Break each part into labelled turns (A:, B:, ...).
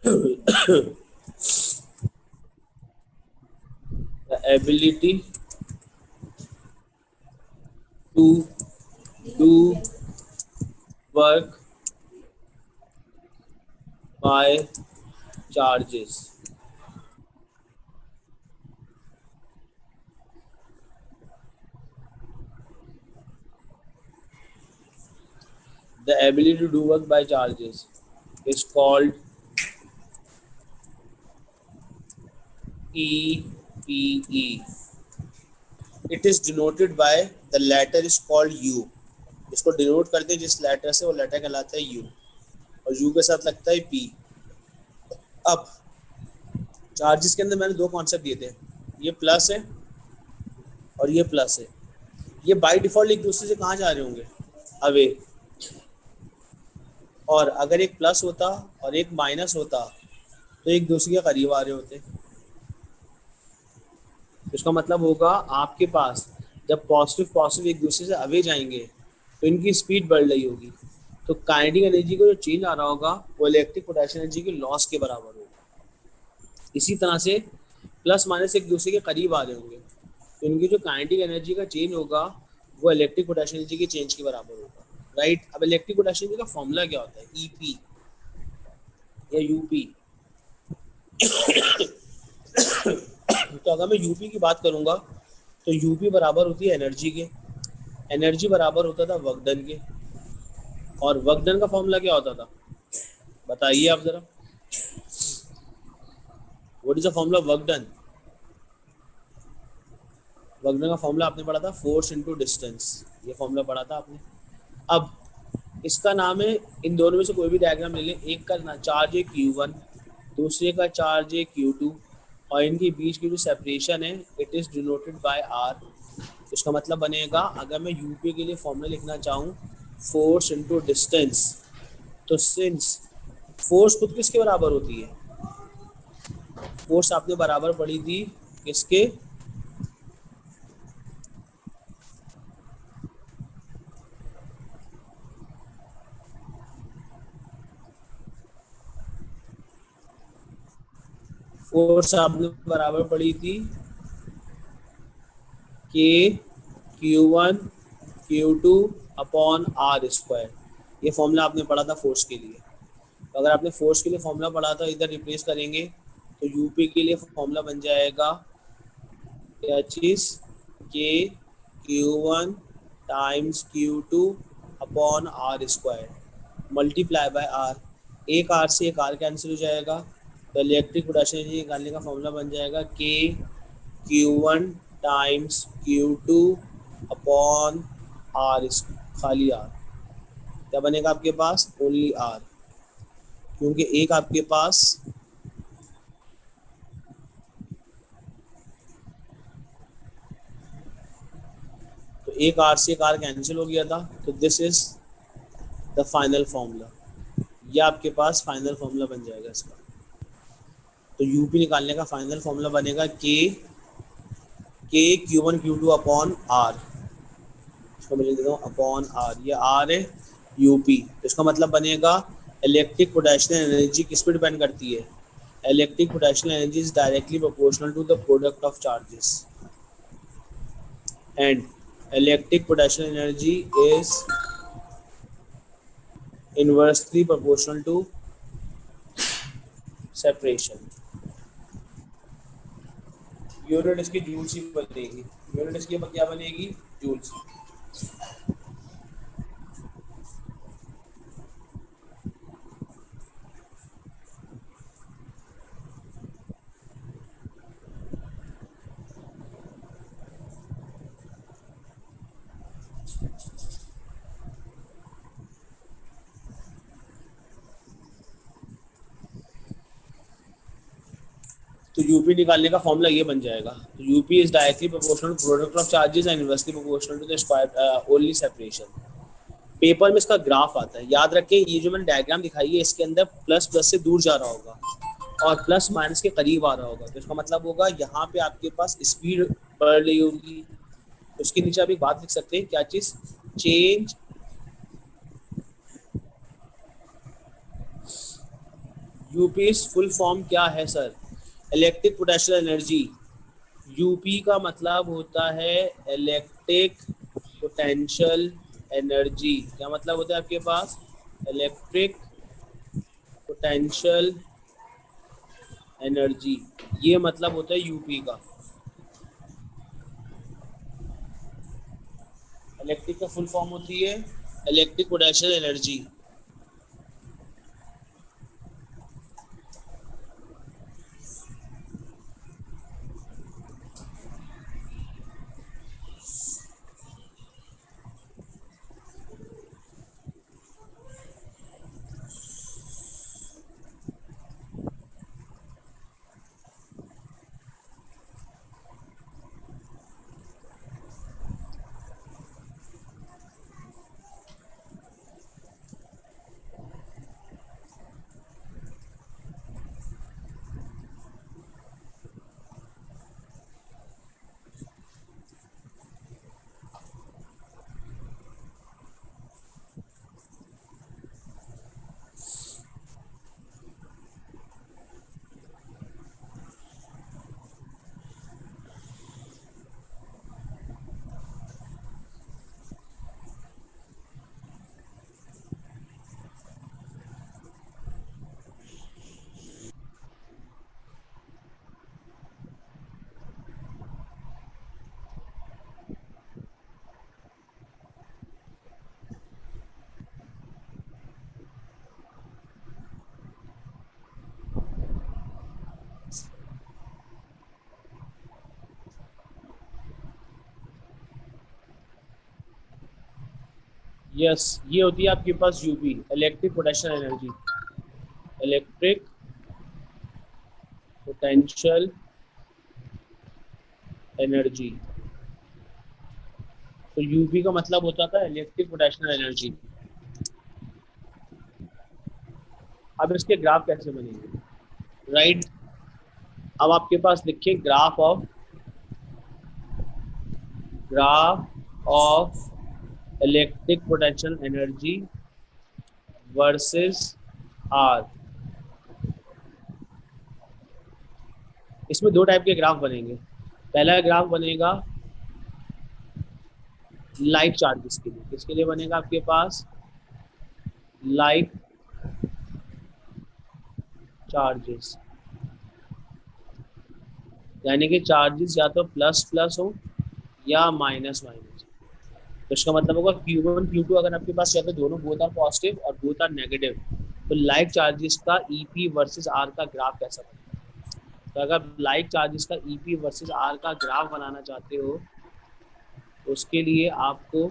A: The ability to do work by charges. The ability to do work by charges is called EPE. It is denoted by the letter is called U. इसको denote करते हैं जिस letter से, वो letter कहलाता है U, और U के साथ लगता है P. अब चार्जेस के अंदर मैंने दो कॉन्सेप्ट दिए थे, ये प्लस है और ये प्लस है. ये बाय डिफॉल्ट एक दूसरे से कहाँ जा रहे होंगे? अवे. और अगर एक प्लस होता और एक माइनस होता तो एक दूसरे के करीब आ रहे होते. इसका मतलब होगा आपके पास जब पॉजिटिव पॉजिटिव एक दूसरे से अवे जाएंगे तो इनकी स्पीड बढ़ रही होगी. तो काइनेटिक एनर्जी को जो चेंज आ रहा होगा वो इलेक्ट्रिक पोटेंशियल एनर्जी के लॉस के बराबर होगा. इसी तरह से प्लस माइनस एक दूसरे के करीब आ रहे होंगे तो इनकी जो काइनेटिक एनर्जी का चेंज होगा वो इलेक्ट्रिक पोटेंशियल एनर्जी के चेंज के बराबर होगा. राइट. अब इलेक्ट्रिक पोटेंशियल एनर्जी का फॉर्मूला क्या होता है? ईपी या यूपी. तो अगर मैं यूपी की बात करूंगा तो यूपी बराबर होती है एनर्जी के. एनर्जी बराबर होता था वर्क डन के. और वर्क डन का फॉर्मूला क्या होता था? बताइए आप जरा. What is the formula work done? Work done का फॉर्मूला आपने पढ़ा था फोर्स इनटू डिस्टेंस. ये फॉर्मूला पढ़ा था आपने. अब इसका नाम है, इन दोनों में से कोई भी डायग्राम ले लें, एक का चार्ज है Q1, दूसरे का चार्ज है Q2, और इनके बीच की जो सेपरेशन है it is denoted by R. इसका मतलब बनेगा, अगर मैं यूपी के लिए फॉर्मूला लिखना चाहूँ फोर्स इनटू डिस्टेंस, तो सिंस फोर्स खुद किसके बराबर होती है? फोर्स आपने बराबर पढ़ी थी किसके? फोर्स आपने बराबर पढ़ी थी के Q1 Q2 upon R square. ये फॉर्मूला आपने पढ़ा था फोर्स के लिए. तो अगर आपने फोर्स के लिए फॉर्मूला पढ़ा था, इधर रिप्लेस करेंगे तो यूपी के लिए फॉर्मूला बन जाएगा क्या चीज़? के Q1 times Q2 upon R square multiply by R. एक R से एक R कैंसिल हो जाएगा तो इलेक्ट्रिक पोटेंशियल एनर्जी निकालने का फॉर्मूला बन जाएगा के Q1 times Q2 upon R खाली R. क्या बनेगा आपके पास? Only R. क्योंकि एक आपके पास तो एक R से एक R कैंसिल हो गया था. तो this is the final formula. यह आपके पास फाइनल फॉर्मूला बन जाएगा इसका. तो यूपी निकालने का फाइनल फॉर्मूला बनेगा के Q1 Q2 अपॉन R. इसको मैं लिख देता हूँ अपॉन R. ये R है यूपी. तो इसका मतलब बनेगा इलेक्ट्रिक पोटेंशियल एनर्जी किस पे डिपेंड करती है? Electric potential energy is directly proportional to the product of charges, and electric potential energy is inversely proportional to separation. Unit इसकी जूल्स ही बनेगी. यूनिट इसकी क्या बनेगी? जूल्स. तो यूपी निकालने का फॉर्मूला ये बन जाएगा. तो UP is directly proportional to product of charges and inversely proportional to the square only separation. Paper में इसका ग्राफ आता है, याद रखें. ये जो मैंने डायग्राम दिखाई है इसके अंदर प्लस प्लस से दूर जा रहा होगा और प्लस माइनस के करीब आ रहा होगा. तो इसका मतलब होगा यहाँ पे आपके पास स्पीड बढ़ रही होगी. उसके नीचे आप एक बात लिख सकते हैं, क्या चीज? चेंज यूपी फुल फॉर्म क्या है sir? Electric potential energy. UP का मतलब होता है इलेक्ट्रिक पोटेंशियल एनर्जी। क्या मतलब होता है आपके पास? इलेक्ट्रिक पोटेंशियल एनर्जी, ये मतलब होता है यूपी का। इलेक्ट्रिक का फुल फॉर्म होती है इलेक्ट्रिक पोटेंशियल एनर्जी। यस, ये होती है आपके पास UP, electric potential energy. Electric potential energy. तो यूपी का मतलब होता था इलेक्ट्रिक पोटेंशियल एनर्जी। अब इसके ग्राफ कैसे बनेंगे? राइट, अब आपके पास लिखिए graph of electric potential energy versus r. इसमें दो टाइप के ग्राफ बनेंगे। पहला ग्राफ बनेगा लाइक चार्जेस के लिए। किसके लिए बनेगा आपके पास? लाइक चार्जेस, यानी कि चार्जेस या तो प्लस प्लस हो या माइनस माइनस। तो इसका मतलब होगा Q1 Q2 अगर आपके पास या तो दोनों बोथ आर पॉजिटिव और बोथ आर नेगेटिव, तो लाइक चार्जेस का ईपी वर्सेस आर का ग्राफ कैसा बनेगा? तो अगर लाइक चार्जेस का ईपी वर्सेस आर का ग्राफ बनाना चाहते हो, तो उसके लिए आपको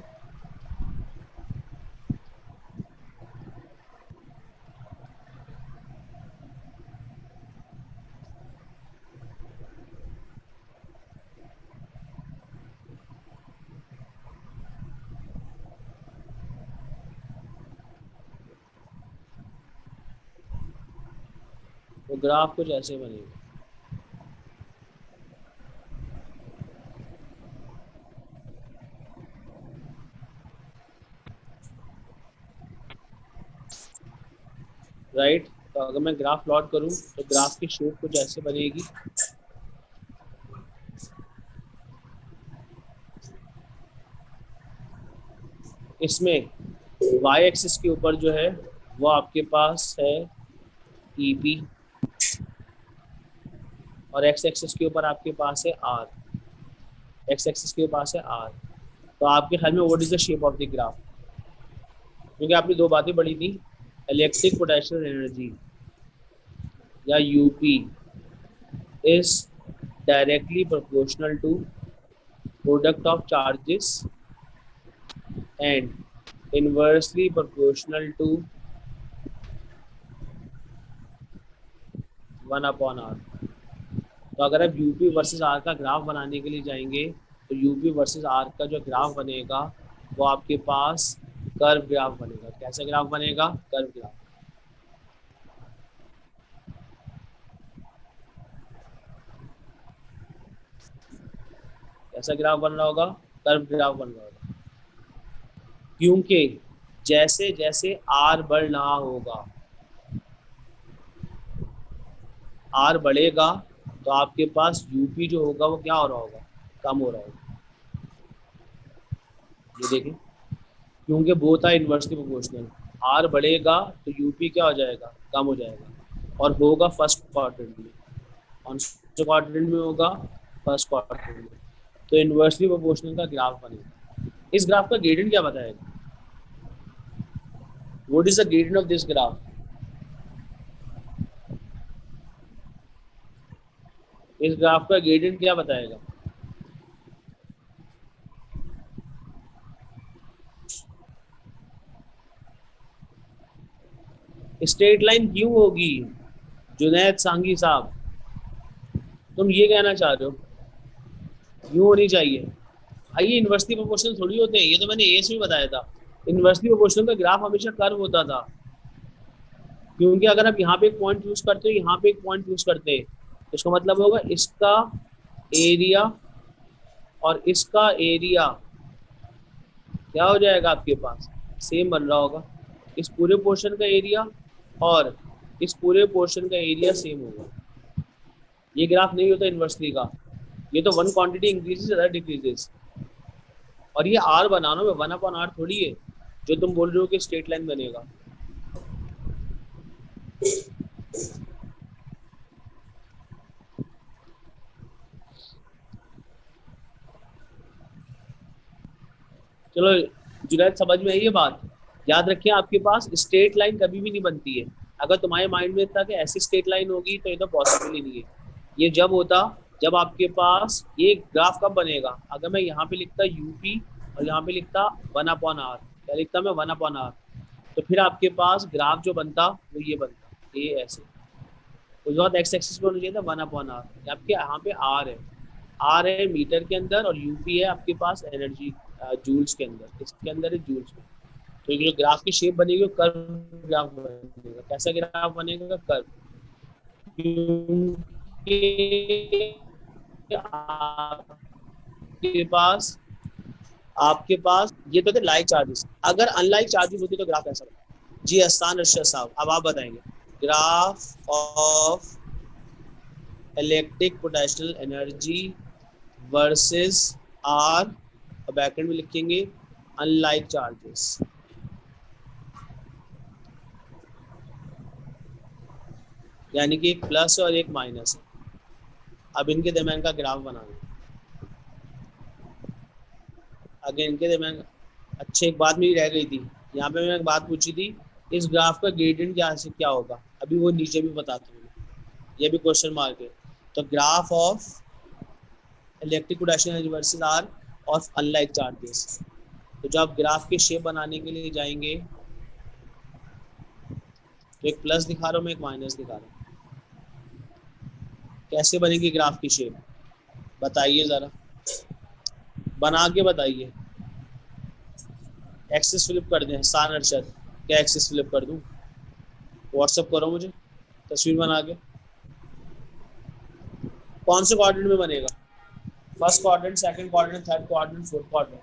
A: वो ग्राफ कुछ ऐसे बनेगा। राइट, तो अगर मैं ग्राफ प्लॉट करूं तो ग्राफ की शेप कुछ ऐसे बनेगी। इसमें वाई एक्सिस के ऊपर जो है वो आपके पास है ईपी, और एक्स एक्सिस के ऊपर आपके पास है आर। एक्स एक्सिस के पास है आर। तो आपके ख्याल में what is the shape of the graph? क्योंकि आपने दो बातें पढ़ी थी, इलेक्ट्रिक पोटेंशियल एनर्जी या UP is directly proportional to product of charges and inversely proportional to 1/r। तो अगर आप यूपी वर्सेस आर का ग्राफ बनाने के लिए जाएंगे, तो यूपी वर्सेस आर का जो ग्राफ बनेगा वो आपके पास कर्व ग्राफ बनेगा। कैसा ग्राफ बनेगा? Curve graph. कैसा ग्राफ बन रहा होगा? कर्व ग्राफ बन रहा होगा। क्योंकि जैसे जैसे आर बढ़ रहा होगा, आर बढ़ेगा तो आपके पास यूपी जो होगा वो क्या हो रहा होगा, कम हो रहा होगा। ये देखिए, क्योंकि both are inversely proportional, r बढ़ेगा तो यूपी क्या हो जाएगा, कम हो जाएगा, और होगा फर्स्ट क्वाड्रेंट में, कौन से क्वाड्रेंट में होगा, फर्स्ट क्वाड्रेंट में। तो इन्वर्सली प्रोपोर्शनल का ग्राफ बनेगा। इस ग्राफ का ग्रेडियंट क्या बताएगा, what is the gradient of this graph, इस ग्राफ का ग्रेडियंट क्या बताएगा। स्ट्रेट लाइन क्यों होगी जुनैद सांगी साहब, तुम ये कहना चाह रहे हो यूं होनी चाहिए। आइए, इन्वर्सली प्रोपोर्शनल थोड़ी होते हैं, ये तो मैंने एस में बताया था। इन्वर्सली प्रोपोर्शनल का ग्राफ हमेशा कर्व होता था, क्योंकि अगर आप यहाँ पे एक पॉइंट यूज करते हो, यहाँ पे एक पॉइंट यूज करते हैं, तो इसका मतलब होगा इसका एरिया और इसका एरिया क्या हो जाएगा आपके पास, सेम बन रहा होगा। इस पूरे पोर्शन का एरिया और इस पूरे पोर्शन का एरिया सेम होगा। ये ग्राफ नहीं होता इन्वर्सली का, ये तो one quantity increases other decreases. और ये आर बनाना में 1/r थोड़ी है जो तुम बोल रहे हो कि स्ट्रेट लाइन बनेगा। चलो जुनैद, समझ में आई ये बात। याद रखिए, आपके पास स्ट्रेट लाइन कभी भी नहीं बनती है। अगर तुम्हारे माइंड में था कि ऐसी स्ट्रेट लाइन होगी तो ये तो पॉसिबल ही नहीं है। ये जब होता, जब आपके पास ये ग्राफ कब बनेगा, अगर मैं यहाँ पे लिखता यूपी और यहाँ पे लिखता 1/r, क्या लिखता मैं 1/r, तो फिर आपके पास ग्राफ जो बनता वो ये बनता, ये ऐसे। उस वक्त एक्स एक्सिस पे होना चाहिए था 1/r। आपके यहाँ पे आर है मीटर के अंदर और यूपी है आपके पास एनर्जी जूल्स के अंदर, इसके अंदर है जूल्स में। तो जो ग्राफ की शेप बनेगी वो कर्व ग्राफ बनेगा। कैसा ग्राफ बनेगा, कर्व। आपके पास आपके पास ये तो थे लाइक चार्जेस, अगर अनलाइक चार्जेस होती तो ग्राफ कैसा बनता। जी आसान अर्शद साहब, अब आप बताएंगे graph of electric potential energy versus r, और ब्रैकेट में लिखेंगे अनलाइक चार्जेस। यानी कि एक प्लस और एक माइनस है। अब इनके दरम्यान का ग्राफ बनाना। अगर इनके दरम्यान, अच्छे एक बात मेरी रह गई थी, यहाँ पे मैंने एक बात पूछी थी, इस ग्राफ का ग्रेडियंट क्या से क्या होगा, अभी वो नीचे भी बताता हूँ, ये भी क्वेश्चन मार्क है। तो graph of electric potential energy versus r of unlike charges. तो जब आप ग्राफ के शेप बनाने के लिए जाएंगे, तो एक प्लस दिखा रहा हूँ मैं, एक माइनस दिखा रहा हूँ। कैसे बनेगी ग्राफ की शेप, बताइए जरा, बना के बताइए। एक्सिस फ्लिप कर दें हसान अरशद, क्या एक्सिस फ्लिप कर दूं, व्हाट्सअप करो मुझे तस्वीर बना के। कौन से क्वाड्रेंट में बनेगा, first quadrant, second quadrant, third quadrant, fourth quadrant.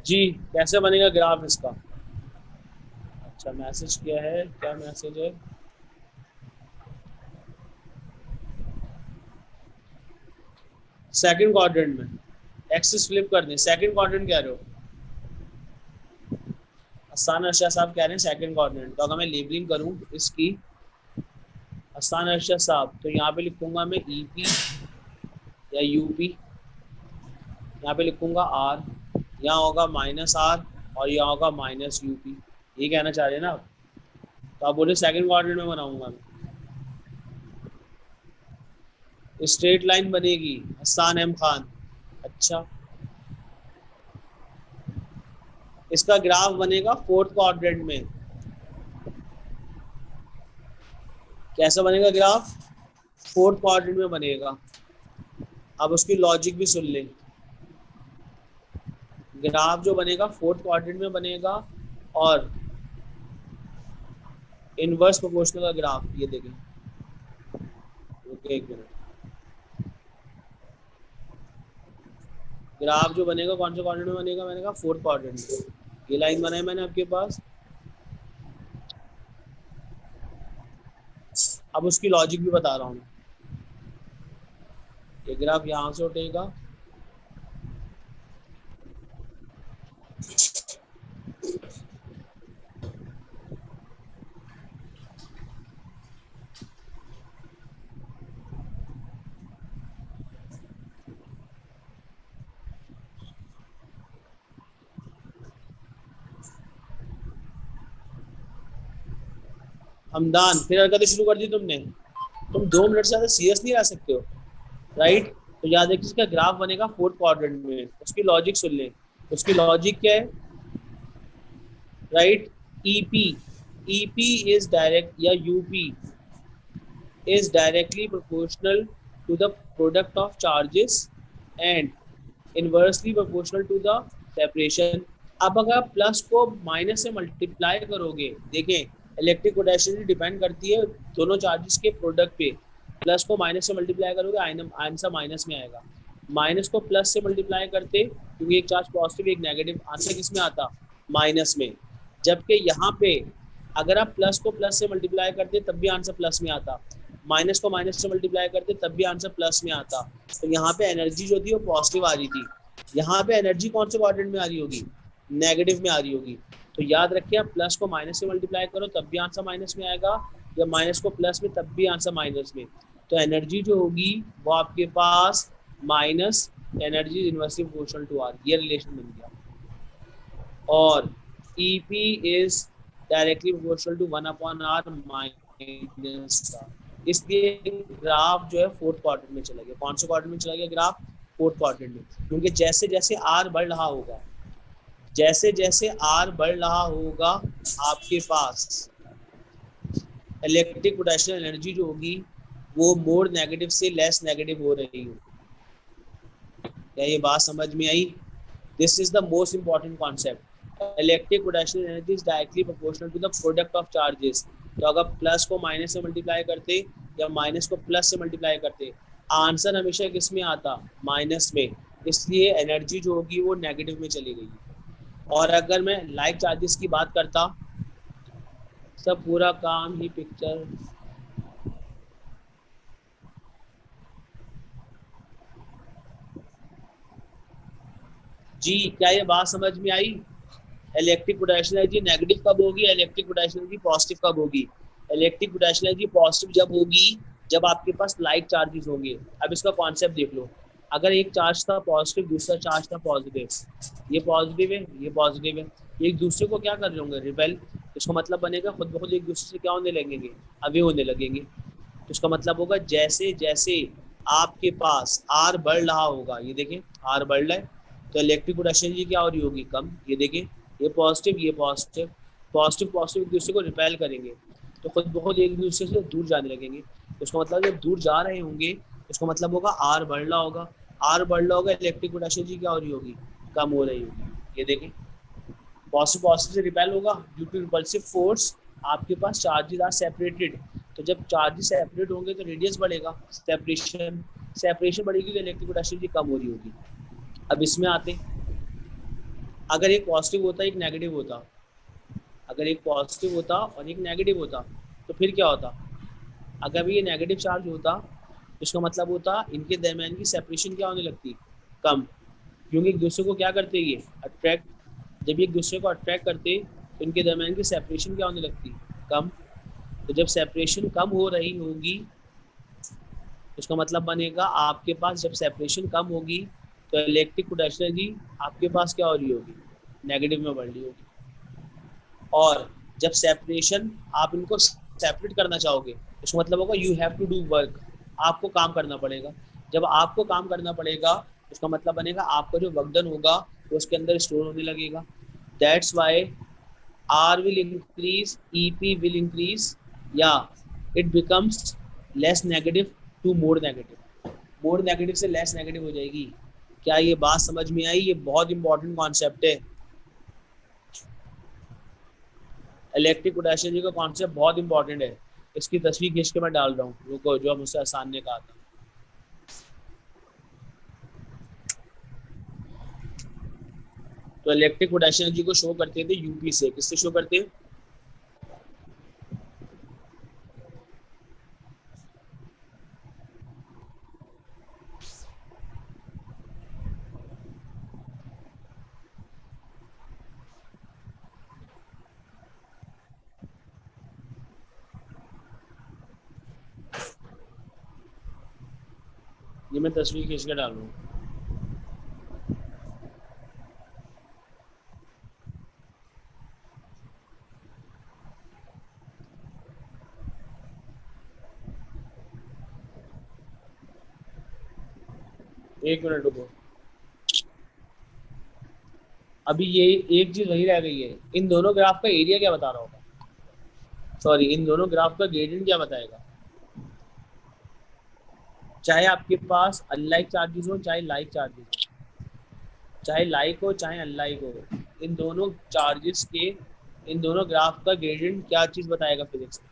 A: जी, कैसे बनेगा ग्राफ इसका। अच्छा, मैसेज क्या है, क्या मैसेज है। सेकंड क्वाड्रेंट में एक्सिस फ्लिप कर दें, सेकंड क्वाड्रेंट कह रहे हो, हसान अरशद साहब कह रहे हैं सेकंड क्वाड्रेंट। तो अगर मैं लेबलिंग करूं इसकी, हसान अरशद साहब, तो यहाँ पे लिखूंगा मैं ईपी या यूपी, यहाँ पे लिखूंगा आर, यहाँ होगा माइनस आर और यहाँ होगा माइनस यूपी। ये कहना चाह रहे हैं ना आप। तो आप बोले सेकंड क्वाड्रेंट में बनाऊंगा मैं। स्ट्रेट लाइन बनेगी, हसन एम खान। अच्छा, इसका ग्राफ बनेगा फोर्थ क्वाड्रेंट में। कैसा बनेगा ग्राफ? फोर्थ क्वाड्रेंट में बनेगा। अब उसकी लॉजिक भी सुन ले। ग्राफ जो बनेगा फोर्थ क्वाड्रेंट में बनेगा और इनवर्स प्रोपोर्शनल का ग्राफ, ये देखें। ओके, एक मिनट। ग्राफ जो बनेगा कौन से क्वाड्रेंट में बनेगा? मैंने कहा फोर्थ क्वाड्रेंट में। ये लाइन बनाई मैंने आपके पास। अब उसकी लॉजिक भी बता रहा हूँ। ये ग्राफ यहाँ से उठेगा, हमदान फिर हरकतें शुरू कर दी तुमने। तुम 2 मिनट से ज्यादा सीरियस नहीं रह सकते हो, राइट? तो याद रखिए इसका ग्राफ बनेगा फोर्थ क्वाड्रेंट में। उसकी लॉजिक सुन लें। उसकी लॉजिक क्या है? Right, EP, EP is direct, या UP is directly proportional to the product of charges and inversely proportional to the separation। अब अगर आप प्लस को माइनस से मल्टीप्लाई करोगे, देखें इलेक्ट्रिक पोटेंशियल डिपेंड करती है दोनों चार्जेस के प्रोडक्ट पे। प्लस को माइनस से मल्टीप्लाई करोगे आंसर माइनस में आएगा। माइनस को प्लस से मल्टीप्लाई करते, क्योंकि एक चार्ज पॉजिटिव एक नेगेटिव, आंसर किस में आता? माइनस में। जबकि यहाँ पे अगर आप प्लस को प्लस से मल्टीप्लाई करते तब भी आंसर प्लस में आता, माइनस को माइनस से मल्टीप्लाई करते तब भी आंसर प्लस में आता। तो यहाँ पे एनर्जी जो थी वो पॉजिटिव आ रही थी। यहाँ पे एनर्जी कौन से क्वाड्रेंट में आ रही होगी? नेगेटिव में आ रही होगी। तो याद रखिए, आप प्लस को माइनस से मल्टीप्लाई करो तब भी आंसर माइनस में आएगा, या माइनस को प्लस में तब भी आंसर माइनस में। तो एनर्जी जो होगी वो आपके पास minus energy inversely proportional to R, ये रिलेशन बन गया। और EP is directly proportional to 1/r minus का। इसलिए ग्राफ जो है फोर्थ क्वाड्रेंट में चला गया। कौन से क्वाड्रेंट में चला गया ग्राफ? फोर्थ क्वाड्रेंट में। क्योंकि जैसे जैसे आर बढ़ रहा होगा, जैसे जैसे आर बढ़ रहा होगा, आपके पास इलेक्ट्रिक पोटेंशियल एनर्जी जो होगी वो मोर नेगेटिव से लेस नेगेटिव हो रही होगी। क्या ये बात समझ में आई? This is the most important concept. Electric potential energy is directly proportional to the product of charges. तो अगर प्लस को माइनस से मल्टीप्लाई करते या माइनस को प्लस से मल्टीप्लाई करते, आंसर हमेशा किस में आता? माइनस में। इसलिए एनर्जी जो होगी वो नेगेटिव में चली गई। और अगर मैं लाइक चार्जेस की बात करता, सब पूरा काम ही पिक्चर, जी क्या ये बात समझ में आई? इलेक्ट्रिक पोटेंशियल एनर्जी नेगेटिव कब होगी, इलेक्ट्रिक पोटेंशियल एनर्जी पॉजिटिव कब होगी? इलेक्ट्रिक पोटेंशियल एनर्जी पॉजिटिव जब होगी जब आपके पास लाइक चार्जेस होंगे। अब इसका कॉन्सेप्ट देख लो। अगर एक चार्ज था पॉजिटिव, दूसरा चार्ज था पॉजिटिव, ये पॉजिटिव है ये पॉजिटिव है, एक दूसरे को क्या कर रहे होंगे? रिपेल। इसका मतलब बनेगा खुद ब खुद एक दूसरे से क्या होने लगेंगे? अवे होने लगेंगे। तो इसका मतलब होगा जैसे जैसे आपके पास आर बढ़ रहा होगा, ये देखें आर बढ़ रहा है, तो इलेक्ट्रिक पोटेंशियल एनर्जी क्या हो रही होगी? कम। ये देखें ये पॉजिटिव ये पॉजिटिव, पॉजिटिव पॉजिटिव एक दूसरे को रिपेल करेंगे, तो खुद ब खुद एक दूसरे से दूर जाने लगेंगे। उसका मतलब जब दूर जा रहे होंगे उसका मतलब होगा आर बढ़ रहा होगा। आर बढ़ रहा होगा, इलेक्ट्रिक पोटेंशियल एनर्जी क्या हो रही होगी? कम हो रही होगी। ये देखें पॉजिटिव पॉजिटिव से रिपेल होगा ड्यू टू रिपल्सिव फोर्स। आपके पास चार्जेस आर सेपरेटेड, तो जब चार्जेस सेपरेट होंगे तो रेडियस बढ़ेगा, सेपरेशन सेपरेशन बढ़ेगी तो इलेक्ट्रिक पोटेंशियल एनर्जी कम हो रही होगी। अब इसमें आते, अगर एक पॉजिटिव होता एक नेगेटिव होता, अगर एक पॉजिटिव होता और एक नेगेटिव होता तो फिर क्या होता? अगर ये नेगेटिव चार्ज होता तो इसका मतलब होता इनके दरमियान की सेपरेशन क्या होने लगती? कम। क्योंकि एक दूसरे को क्या करते ये? अट्रैक्ट। जब एक दूसरे को अट्रैक्ट करते तो इनके दरमियान की सेपरेशन क्या होने लगती? कम। तो जब सेपरेशन कम हो रही होगी उसका मतलब बनेगा आपके पास जब सेपरेशन कम होगी तो इलेक्ट्रिक पोटेंशियल एनर्जी आपके पास क्या हो रही होगी? नेगेटिव में बढ़ रही होगी। और जब सेपरेशन आप इनको सेपरेट करना चाहोगे उसका मतलब होगा you have to do work. आपको काम करना पड़ेगा। जब आपको काम करना पड़ेगा उसका मतलब बनेगा आपका जो वर्क डन होगा वो उसके अंदर स्टोर होने लगेगा। That's why R will increase, EP will increase, या it becomes less negative to more negative, more negative से less negative हो जाएगी। क्या ये बात समझ में आई? ये बहुत इंपॉर्टेंट कॉन्सेप्ट है। इलेक्ट्रिक पोटेंशियल जी का कॉन्सेप्ट बहुत इंपॉर्टेंट है। इसकी तस्वीर खींच के मैं डाल रहा हूँ, रुको, जो मुझसे आसान ने कहा था। तो इलेक्ट्रिक पोटेंशियल एनर्जी को शो करते थे यूपी से। किससे शो करते हैं? ये मैं तस्वीर खींच के डाल रहा हूँ। एक मिनट रुको, अभी ये एक चीज वही रह गई है, इन दोनों ग्राफ का एरिया क्या बता रहा होगा? सॉरी, इन दोनों ग्राफ का ग्रेडियंट क्या बताएगा? चाहे आपके पास अनलाइक चार्जेस हो चाहे लाइक चार्जेस हो, चाहे लाइक हो चाहे अनलाइक हो, इन दोनों चार्जेस के, इन दोनों ग्राफ का ग्रेडियंट क्या चीज बताएगा फिजिक्स में?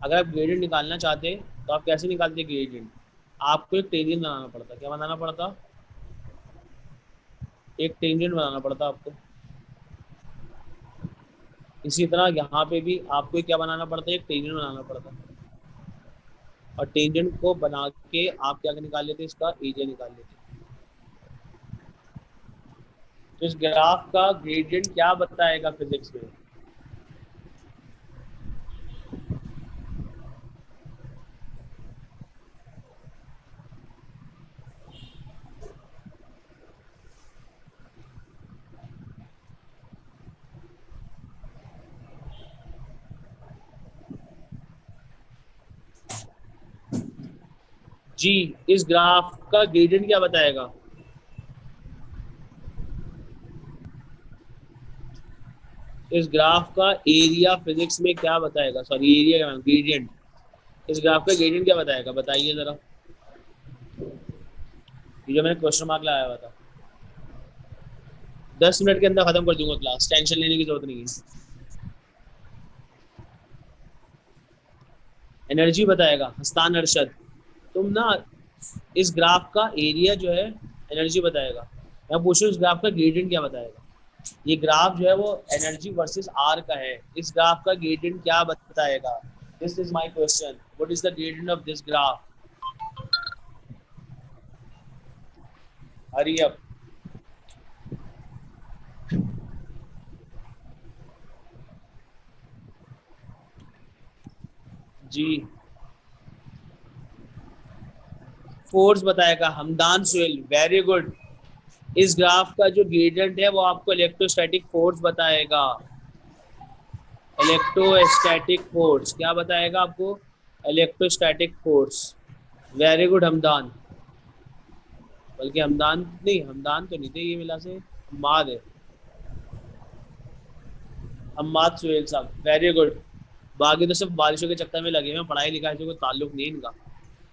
A: अगर आप ग्रेडियंट निकालना चाहते तो आप कैसे निकालते ग्रेडियंट? आपको एक टेंजेंट बनाना पड़ता। क्या बनाना पड़ता? एक टेंजेंट बनाना पड़ता आपको। इसी तरह यहाँ पे भी आपको क्या बनाना पड़ता है? एक टेंजेंट बनाना पड़ता। और टेंजेंट को बना के आप क्या निकाल लेते? इसका एरिया निकाल लेते। तो इस ग्राफ का ग्रेडियंट क्या बताएगा फिजिक्स में? जी, इस ग्राफ का ग्रेडियंट क्या बताएगा? इस ग्राफ का एरिया फिजिक्स में क्या बताएगा? सॉरी, एरिया क्या, ग्रेडियंट। इस ग्राफ का ग्रेडियंट क्या बताएगा? बताइए जरा। ये जो मैंने क्वेश्चन मार्क लगाया हुआ था, 10 मिनट के अंदर खत्म कर दूंगा क्लास, टेंशन लेने की जरूरत नहीं है। एनर्जी बताएगा, हस्तांतरण। तुम ना, इस ग्राफ का एरिया जो है एनर्जी बताएगा। मैं पूछ रहा हूँ इस ग्राफ का ग्रेडियंट क्या बताएगा? ये ग्राफ जो है वो एनर्जी वर्सेस आर का है। इस ग्राफ का ग्रेडियंट क्या बताएगा? This is my question, what is the gradient of this graph? Hurry up. जी, फोर्स बताएगा, हमदान सुहेल, वेरी गुड। इस ग्राफ का जो ग्रेडियंट है वो आपको इलेक्ट्रोस्टैटिक फोर्स बताएगा। इलेक्ट्रोस्टैटिक फोर्स क्या बताएगा आपको? Electrostatic force. Very good Hamdan. बल्कि हमदान नहीं, हमदान तो नहीं थे, ये मिला से हम्माद है, हम्माद सुहेल साहब, वेरी गुड। बाकी तो सिर्फ बारिशों के चक्कर में लगे हुए हैं, पढ़ाई लिखाई से कोई ताल्लुक नहीं इनका।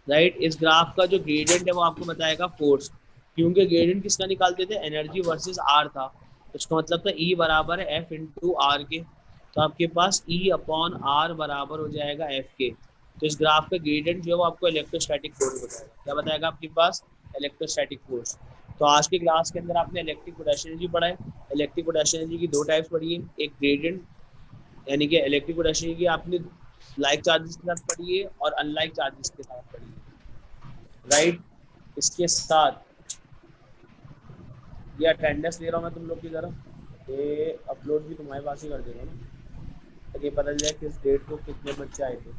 A: राइट, इस ग्राफ का जो ग्रेडियंट है वो आपको बताएगा फोर्स। क्योंकि ग्रेडियंट किसका निकालते थे? एनर्जी वर्सेस आर था। उसका मतलब था ई बराबर है एफ इंटू आर के। तो आपके पास ई अपॉन आर बराबर हो जाएगा एफ के। तो इस ग्राफ का ग्रेडियंट जो है वो आपको इलेक्ट्रोस्टैटिक फोर्स बताएगा। क्या बताएगा आपके पास? Electrostatic force. तो आज की क्लास के अंदर आपने इलेक्ट्रिक पोटेंशियल एनर्जी पढ़ा है। इलेक्ट्रिक पोटेंशियल एनर्जी की दो टाइप्स पढ़ी है, एक ग्रेडियंट, यानी कि इलेक्ट्रिक पोटेंशियल की आपने लाइक चार्जेस के साथ पढ़ी है और अनलाइक चार्जेस के साथ पढ़ी है। राइट, इसके साथ ये अटेंडेंस ले रहा हूँ मैं तुम लोग की तरफ, ये अपलोड भी तुम्हारे पास ही कर देगा ना, ताकि पता चल जाए किस डेट को कितने बच्चे आए थे।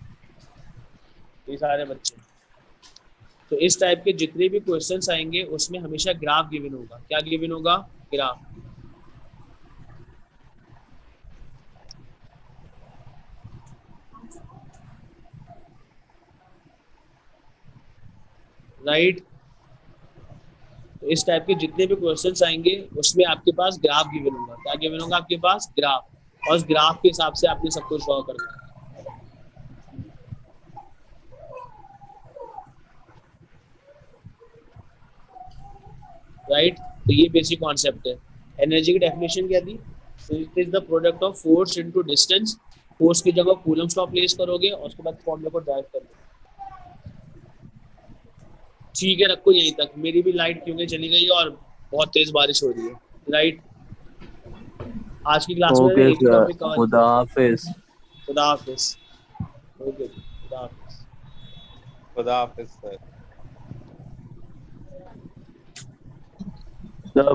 A: ये सारे बच्चे। तो इस टाइप के जितने भी क्वेश्चंस आएंगे उसमें हमेशा ग्राफ गिवन होगा। क्या गिवन होगा? ग्राफ। राइट। तो इस टाइप के जितने भी क्वेश्चंस आएंगे उसमें आपके पास ग्राफ गिवन होगा। क्या गिवन होगा आपके पास? ग्राफ। और उस ग्राफ के हिसाब से आपने सब कुछ ड्रॉ करना है। राइट। तो ये बेसिक कॉन्सेप्ट है। एनर्जी की डेफिनेशन क्या थी? It is the product of force into distance. Force की जगह कूलम्स लॉ प्लेस करोगे और उसके बाद फॉर्मूले को ड्राइव कर लो। ठीक है, रखो यहीं तक। मेरी भी लाइट क्योंकि चली गई है और बहुत तेज बारिश हो रही है। राइट। आज की क्लास में
B: ओके
A: एक ही
B: सर,
A: टॉपिक कवर
B: खुदा
A: किया।
B: हाफिज।
A: खुदा हाफिज। ओके, खुदा हाफिज।
C: खुदा हाफिज सर।
B: सर